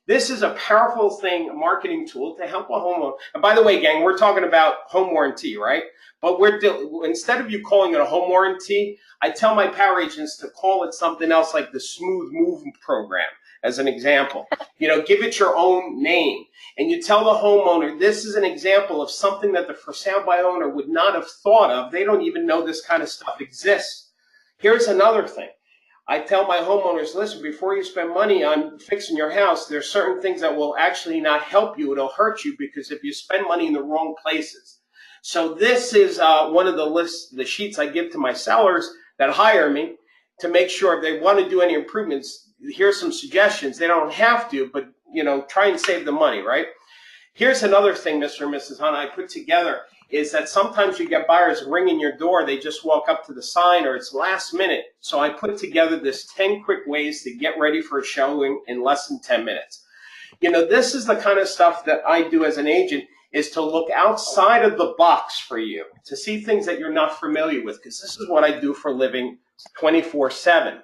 This is a powerful thing, a marketing tool to help a homeowner. And by the way, gang, we're talking about home warranty, right? But instead of you calling it a home warranty, I tell my power agents to call it something else, like the Smooth Move program, as an example. You know, give it your own name. And you tell the homeowner, this is an example of something that the for sale by owner would not have thought of. They don't even know this kind of stuff exists. Here's another thing. I tell my homeowners, listen, before you spend money on fixing your house, there's certain things that will actually not help you. It'll hurt you, because if you spend money in the wrong places. So this is one of the sheets I give to my sellers that hire me to make sure if they want to do any improvements, here's some suggestions. They don't have to, but, you know, try and save the money, right? Here's another thing, Mr. and Mrs. Hana, I put together, is that sometimes you get buyers ringing your door. They just walk up to the sign, or it's last minute. So I put together this 10 quick ways to get ready for a showing in less than 10 minutes. You know, this is the kind of stuff that I do as an agent, is to look outside of the box for you, to see things that you're not familiar with, because this is what I do for a living 24/7.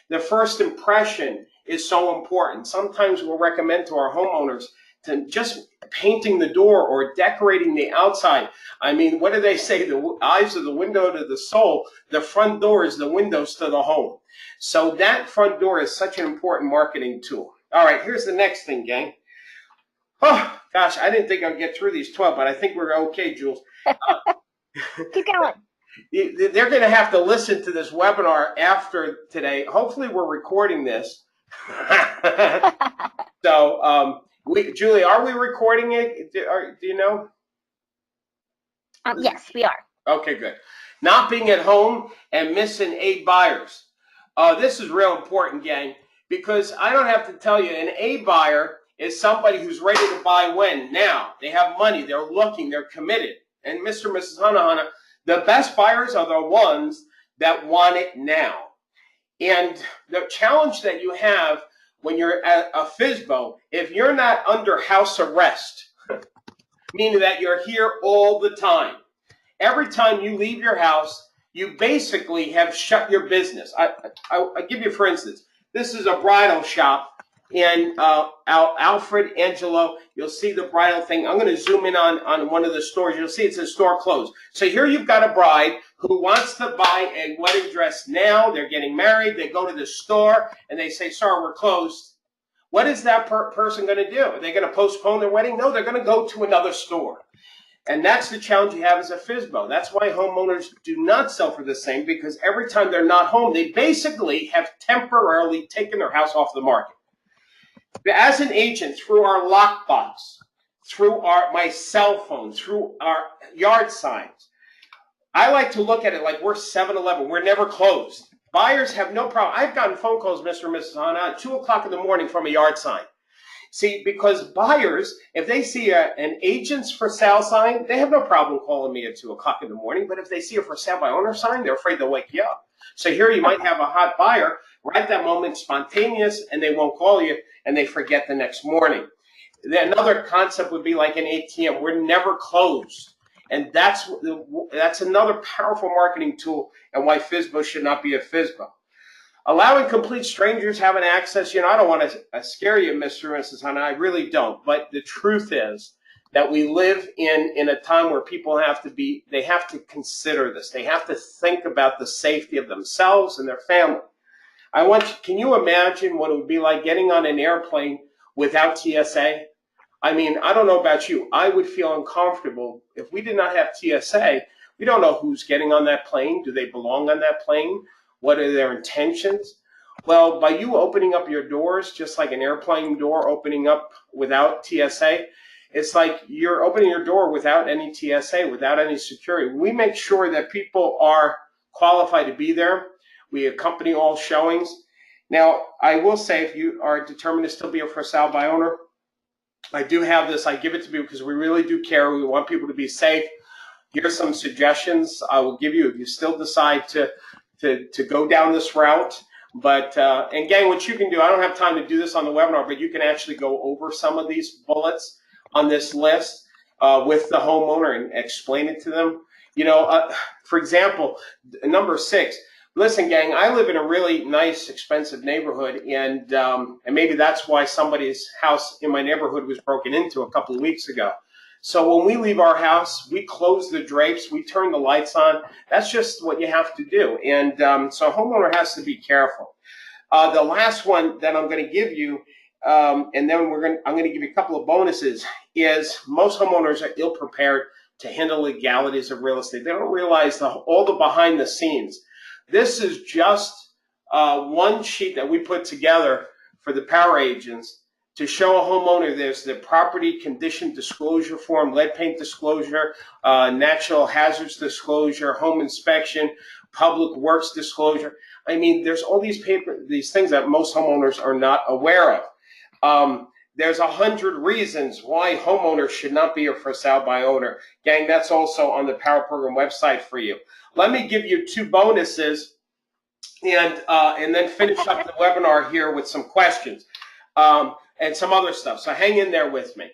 The first impression is so important. Sometimes we'll recommend to our homeowners to just painting the door or decorating the outside. I mean, what do they say? The eyes are the window to the soul. The front door is the windows to the home. So that front door is such an important marketing tool. All right, here's the next thing, gang. Oh, gosh, I didn't think I'd get through these 12, but I think we're okay, Jules. Keep going. They're going to have to listen to this webinar after today. Hopefully, we're recording this. So, Julie, are we recording it? Do you know? Yes, we are. Okay, good. Not being at home and missing 8 buyers. This is real important, gang, because I don't have to tell you, an A buyer is somebody who's ready to buy when? Now. They have money, they're looking, they're committed. And Mr. and Mrs. Hana, the best buyers are the ones that want it now. And the challenge that you have when you're at a FSBO, if you're not under house arrest, meaning that you're here all the time, every time you leave your house, you basically have shut your business. I give you, for instance, this is a bridal shop, and Alfred Angelo, you'll see the bridal thing. I'm going to zoom in on one of the stores. You'll see it says store closed. So here you've got a bride who wants to buy a wedding dress now. They're getting married. They go to the store, and they say, sorry, we're closed. What is that person going to do? Are they going to postpone their wedding? No, they're going to go to another store. And that's the challenge you have as a FSBO. That's why homeowners do not sell for the same, because every time they're not home, they basically have temporarily taken their house off the market. As an agent, through our lockbox, through my cell phone, through our yard signs, I like to look at it like we're 7-Eleven. We're never closed. Buyers have no problem. I've gotten phone calls, Mr. and Mrs. Hana, at 2 o'clock in the morning from a yard sign. See, because buyers, if they see an agent's for sale sign, they have no problem calling me at 2 o'clock in the morning. But if they see a for sale by owner sign, they're afraid they'll wake you up. So here you might have a hot buyer right at that moment, spontaneous, and they won't call you, and they forget the next morning. Another concept would be like an ATM. We're never closed. And that's another powerful marketing tool, and why FSBO should not be a FSBO. Allowing complete strangers having access, I don't want to scare you, Mr. and Mrs. Hana, I really don't. But the truth is that we live in a time where people they have to consider this. They have to think about the safety of themselves and their family. Can you imagine what it would be like getting on an airplane without TSA? I mean, I don't know about you. I would feel uncomfortable if we did not have TSA. We don't know who's getting on that plane. Do they belong on that plane? What are their intentions? Well, by you opening up your doors, just like an airplane door opening up without TSA, it's like you're opening your door without any TSA, without any security. We make sure that people are qualified to be there. We accompany all showings. Now, I will say, if you are determined to still be a for sale by owner, I do have this. I give it to you because we really do care. We want people to be safe. Here's some suggestions I will give you if you still decide to go down this route. But, and gang, what you can do, I don't have time to do this on the webinar, but you can actually go over some of these bullets on this list with the homeowner and explain it to them. For example, number 6, listen, gang, I live in a really nice, expensive neighborhood, and maybe that's why somebody's house in my neighborhood was broken into a couple of weeks ago. So when we leave our house, we close the drapes, we turn the lights on. That's just what you have to do. And so a homeowner has to be careful. The last one that I'm going to give you, and then I'm going to give you a couple of bonuses, is most homeowners are ill prepared to handle legalities of real estate. They don't realize all the behind the scenes. This is just one sheet that we put together for the power agents to show a homeowner. There's the property condition disclosure form, lead paint disclosure, natural hazards disclosure, home inspection, public works disclosure. I mean, there's all these things that most homeowners are not aware of. There's 100 reasons why homeowners should not be a for sale by owner. Gang, that's also on the Power Program website for you. Let me give you 2 bonuses and then finish up the webinar here with some questions. And some other stuff. So hang in there with me.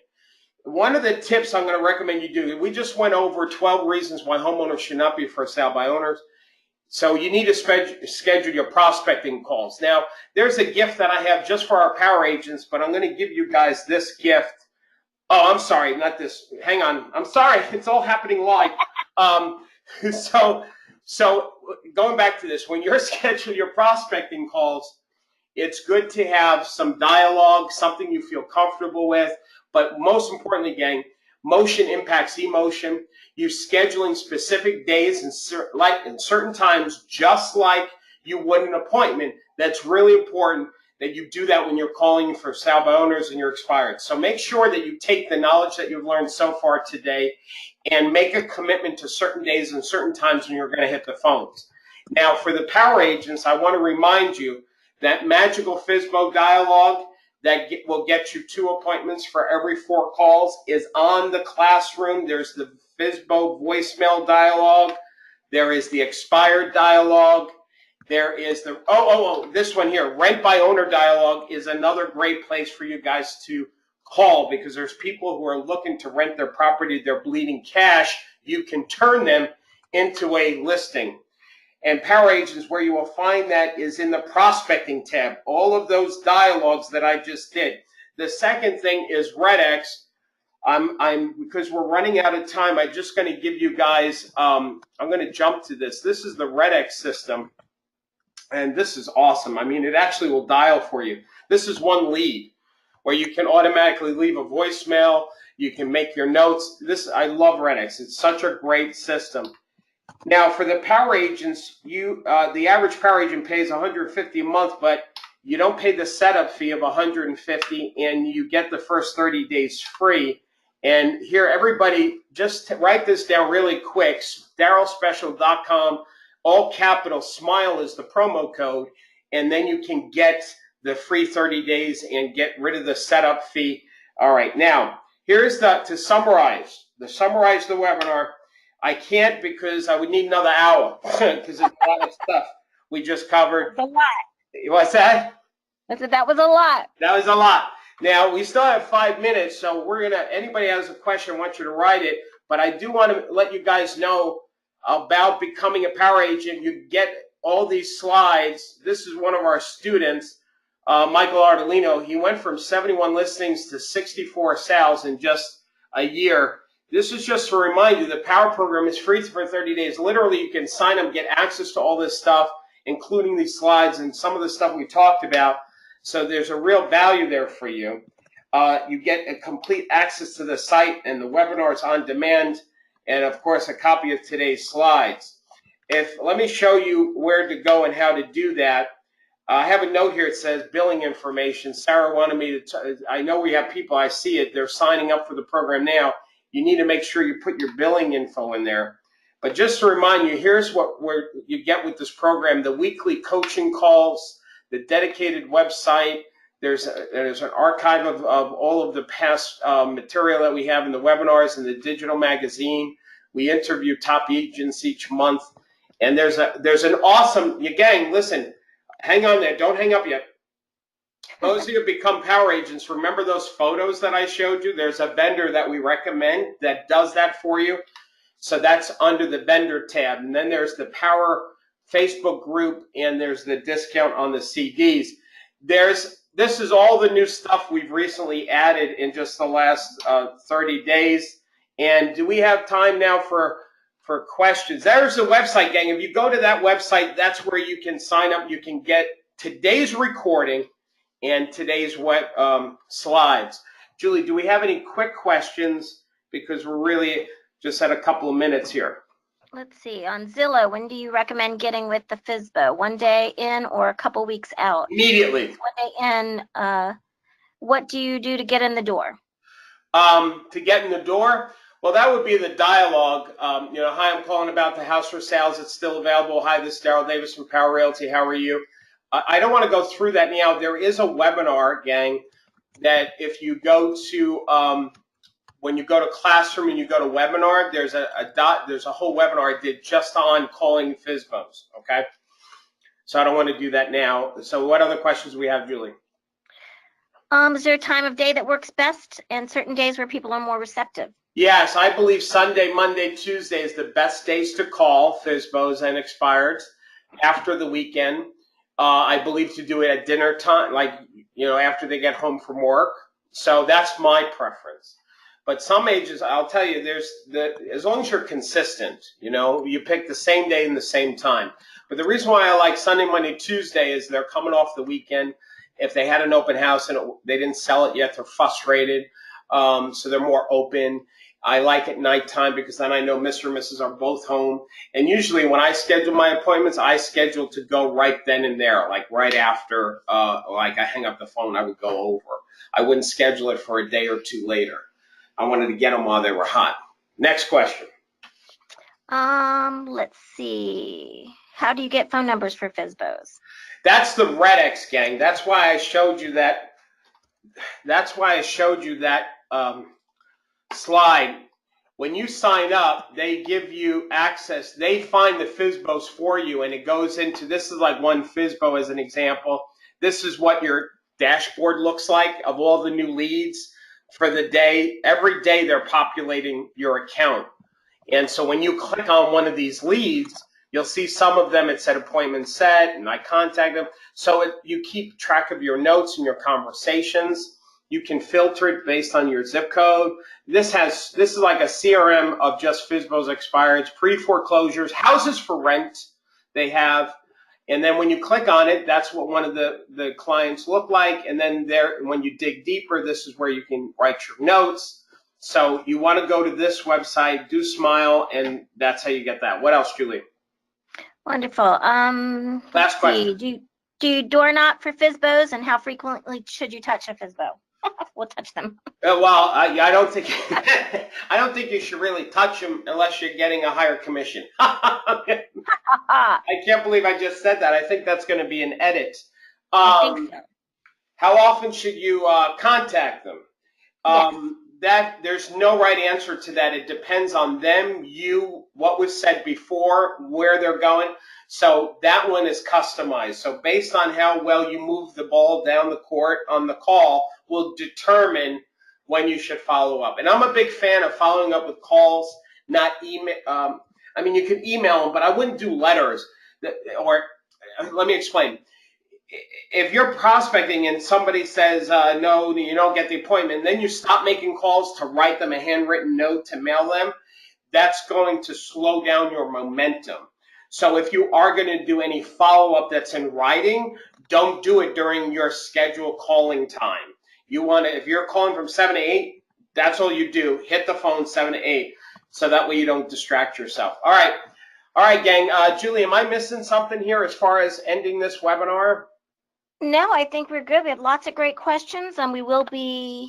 One of the tips I'm going to recommend you do, we just went over 12 reasons why homeowners should not be for sale by owners. So you need to schedule your prospecting calls. Now, there's a gift that I have just for our power agents, but I'm going to give you guys this gift. Oh, I'm sorry, not this. Hang on. I'm sorry. It's all happening live. So going back to this, when you're scheduling your prospecting calls, it's good to have some dialogue, something you feel comfortable with. But most importantly, gang, motion impacts emotion. You scheduling specific days and in certain times, just like you would an appointment. That's really important that you do that when you're calling for sale by owners and you're expired. So make sure that you take the knowledge that you've learned so far today and make a commitment to certain days and certain times when you're going to hit the phones. Now, for the power agents, I want to remind you that magical FSBO dialogue that will get you 2 appointments for every 4 calls is on the classroom. There's the FSBO voicemail dialogue. There is the expired dialogue. There is the, this one here, rent by owner dialogue is another great place for you guys to call because there's people who are looking to rent their property. They're bleeding cash. You can turn them into a listing. And power agents, where you will find that is in the prospecting tab. All of those dialogues that I just did. The second thing is RedX. Because we're running out of time, I'm just going to give you guys, I'm going to jump to this. This is the RedX system. And this is awesome. I mean, it actually will dial for you. This is one lead where you can automatically leave a voicemail. You can make your notes. I love RedX. It's such a great system. Now, for the power agents, the average power agent pays $150 a month, but you don't pay the setup fee of $150, and you get the first 30 days free. And here, everybody, just write this down really quick. DarrylSpecial.com, all capital, SMILE is the promo code, and then you can get the free 30 days and get rid of the setup fee. All right, now, here's to summarize the webinar. I can't because I would need another hour because there's a lot of stuff we just covered. That's a lot. What's that? I said that was a lot. That was a lot. Now, we still have 5 minutes, so anybody has a question, I want you to write it. But I do want to let you guys know about becoming a power agent. You get all these slides. This is one of our students, Michael Ardolino. He went from 71 listings to 64 sales in just a year. This is just to remind you, the power program is free for 30 days. Literally, you can sign up, get access to all this stuff, including these slides and some of the stuff we talked about. So there's a real value there for you. You get a complete access to the site and the webinars on demand, and of course, a copy of today's slides. Let me show you where to go and how to do that. I have a note here. It says billing information. Sarah wanted me to, I know we have people, I see it. They're signing up for the program now. You need to make sure you put your billing info in there. But just to remind you, here's where you get with this program: the weekly coaching calls, the dedicated website. There's an archive of all of the past material that we have in the webinars and the digital magazine. We interview top agents each month, and there's an awesome, gang, listen, hang on there, don't hang up yet. Those of you who become power agents, remember those photos that I showed you? There's a vendor that we recommend that does that for you. So that's under the vendor tab. And then there's the power Facebook group, and there's the discount on the CDs. This is all the new stuff we've recently added in just the last 30 days. And do we have time now for questions? There's the website, gang. If you go to that website, that's where you can sign up. You can get today's recording and today's slides. Julie, do we have any quick questions? Because we're really just at a couple of minutes here. Let's see. On Zillow, when do you recommend getting with the FSBO? 1 day in or a couple weeks out? Immediately. 1 day in. What do you do to get in the door? To get in the door? Well, that would be the dialogue. Hi, I'm calling about the house for sales. It's still available. Hi, this is Darryl Davis from Power Realty. How are you? I don't want to go through that now. There is a webinar, gang, that if you go to when you go to classroom and you go to webinar, there's a whole webinar I did just on calling FSBOs. Okay, so I don't want to do that now. So what other questions do we have, Julie? Is there a time of day that works best and certain days where people are more receptive? Yes, I believe Sunday, Monday, Tuesday is the best days to call FSBOs and expireds after the weekend. I believe to do it at dinner time, after they get home from work. So that's my preference. But some agents, I'll tell you, as long as you're consistent, you pick the same day and the same time. But the reason why I like Sunday, Monday, Tuesday is they're coming off the weekend. If they had an open house and they didn't sell it yet, they're frustrated. so they're more open. I like at nighttime because then I know Mr. and Mrs. are both home. And usually when I schedule my appointments, I schedule to go right then and there, like right after, like I hang up the phone, I would go over. I wouldn't schedule it for a day or two later. I wanted to get them while they were hot. Next question. Let's see. How do you get phone numbers for FSBOs? That's the Red X gang. That's why I showed you that. That's why I showed you that slide. When you sign up, they give you access. They find the FSBOs for you, and it goes into, this is like one FSBO as an example. This is what your dashboard looks like of all the new leads for the day. Every day they're populating your account. And so when you click on one of these leads, you'll see some of them, it said appointment set, and I contact them. So you keep track of your notes and your conversations. You can filter it based on your zip code. This is like a CRM of just FSBOs, expireds, pre-foreclosures, houses for rent they have. And then when you click on it, that's what one of the clients look like. And then there, when you dig deeper, this is where you can write your notes. So you want to go to this website, do Smile, and that's how you get that. What else, Julie? Wonderful. Last question. Do you door knock for FSBOs, and how frequently should you touch a FSBO? We'll touch them. Well, I don't think I don't think you should really touch them unless you're getting a higher commission. I can't believe I just said that. I think that's going to be an edit. I think so. How often should you contact them? Yes. That there's no right answer to that. It depends on them, you, what was said before, where they're going. So that one is customized. So based on how well you move the ball down the court on the call will determine when you should follow up. And I'm a big fan of following up with calls, not email. I mean, you can email them, but I wouldn't do letters. Or let me explain. If you're prospecting and somebody says, no, you don't get the appointment, then you stop making calls to write them a handwritten note to mail them, that's going to slow down your momentum. So if you are going to do any follow-up that's in writing, don't do it during your scheduled calling time. You want to, if you're calling from 7 to 8, that's all you do. Hit the phone 7 to 8, so that way you don't distract yourself. All right, gang. Julie, am I missing something here as far as ending this webinar? No, I think we're good. We had lots of great questions, and we will be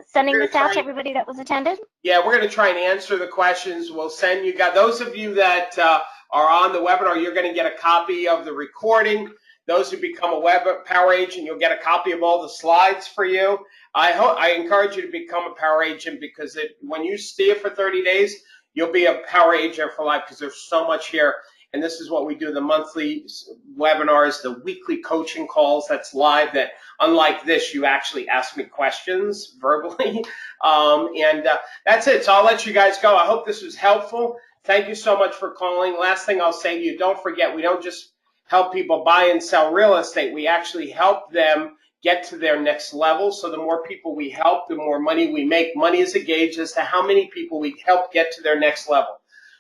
sending this out to everybody that was attended. Yeah, we're going to try and answer the questions. We'll send you guys, those of you that are on the webinar, you're going to get a copy of the recording. Those who become a web power agent, you'll get a copy of all the slides for you. I encourage you to become a power agent because when you see it for 30 days, you'll be a power agent for life because there's so much here. And this is what we do, the monthly webinars, the weekly coaching calls that's live, that unlike this, you actually ask me questions verbally. That's it. So I'll let you guys go. I hope this was helpful. Thank you so much for calling. Last thing I'll say to you, don't forget, we don't just help people buy and sell real estate. We actually help them get to their next level. So the more people we help, the more money we make. Money is a gauge as to how many people we help get to their next level.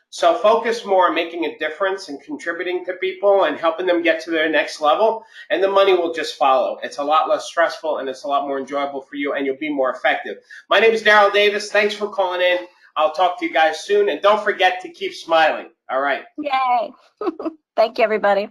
So focus more on making a difference and contributing to people and helping them get to their next level, and the money will just follow. It's a lot less stressful, and it's a lot more enjoyable for you, and you'll be more effective. My name is Darryl Davis. Thanks for calling in. I'll talk to you guys soon, and don't forget to keep smiling. All right. Yay. Thank you, everybody.